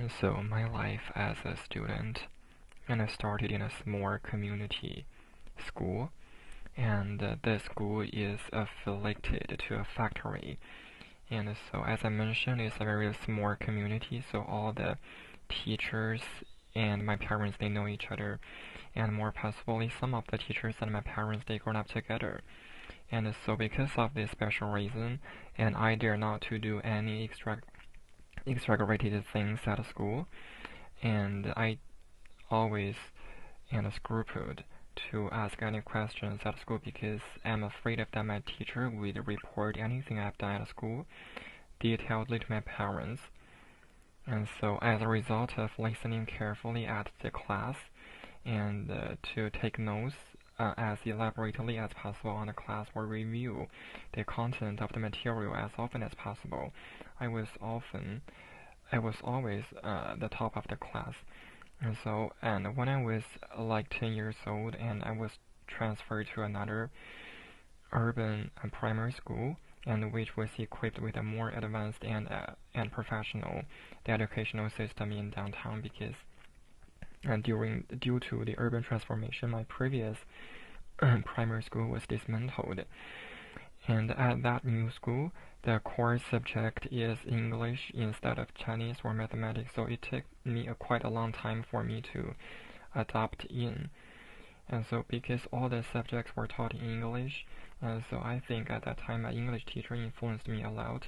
So my life as a student, and I started in a small community school, and the school is affiliated to a factory. And so, as I mentioned, it's a very small community, so all the teachers and my parents, they know each other, and more possibly, some of the teachers and my parents, they grown up together. And so, because of this special reason, and I dare not to do any extra-related things at school, and I always and scrupled to ask any questions at school because I'm afraid of that my teacher would report anything I've done at school detailedly to my parents. And so, as a result of listening carefully at the class and to take notes as elaborately as possible on the class or review the content of the material as often as possible, I was always the top of the class. And when I was like 10 years old and I was transferred to another urban primary school, and which was equipped with a more advanced and professional educational system in downtown because due to the urban transformation, my previous primary school was dismantled. And at that new school, the core subject is English instead of Chinese or mathematics, so it took me quite a long time for me to adapt in. And so, because all the subjects were taught in English, so I think at that time my English teacher influenced me a lot.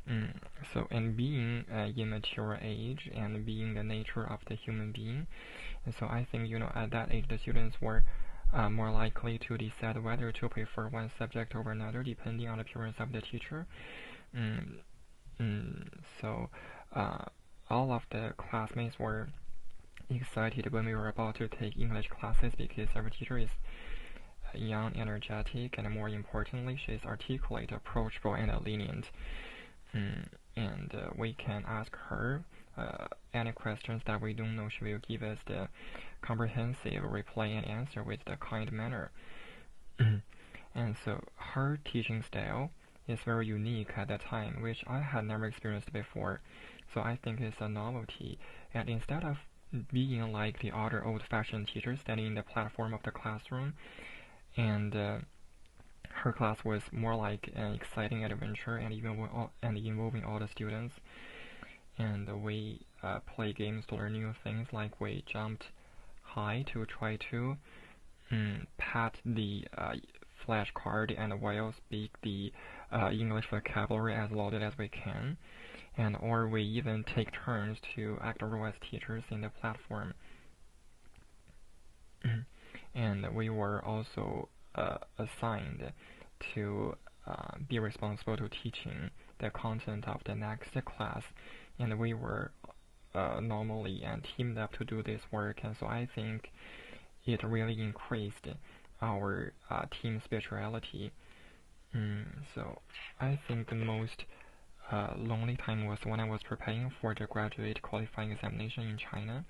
And being in mature age and being the nature of the human being, and so I think at that age the students were more likely to decide whether to prefer one subject over another depending on the appearance of the teacher. Mm, so all of the classmates were excited when we were about to take English classes because our teacher is young, energetic, and more importantly, she is articulate, approachable, and lenient. And we can ask her any questions that we don't know. She will give us the comprehensive reply and answer with the kind manner. And so her teaching style is very unique at that time, which I had never experienced before. So I think it's a novelty. And instead of being like the other old-fashioned teachers standing in the platform of the classroom, and her class was more like an exciting adventure and involving all the students. And we play games to learn new things, like we jumped high to try to pat the flashcard and while speak the English vocabulary as loudly as we can, or we even take turns to act role as teachers in the platform. And we were also assigned to be responsible to teaching the content of the next class, and we were normally teamed up to do this work, and so I think it really increased our team spirituality. So I think the most lonely time was when I was preparing for the graduate qualifying examination in China,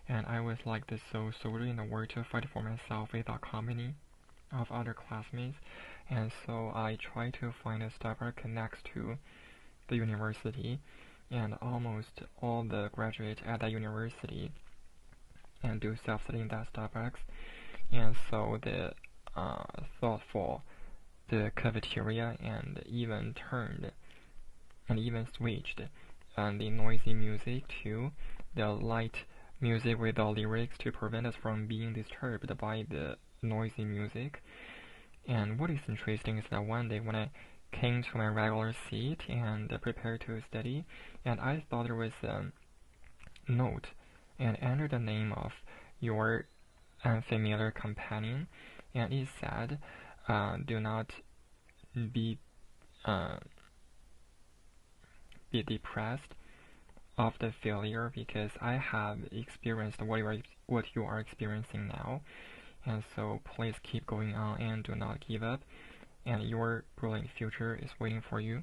and I was like the sole soldier in the world to fight for myself without company of other classmates, and so I tried to find a Starbucks next to the university, and almost all the graduates at that university and do self-study in that Starbucks, and so the thoughtful the cafeteria and even switched the noisy music to the light music with the lyrics to prevent us from being disturbed by the noisy music. And what is interesting is that one day when I came to my regular seat and prepared to study, and I thought there was a note and enter the name of your unfamiliar companion, and it said, do not be depressed of the failure because I have experienced what you are experiencing now, and so please keep going on and do not give up, and your brilliant future is waiting for you.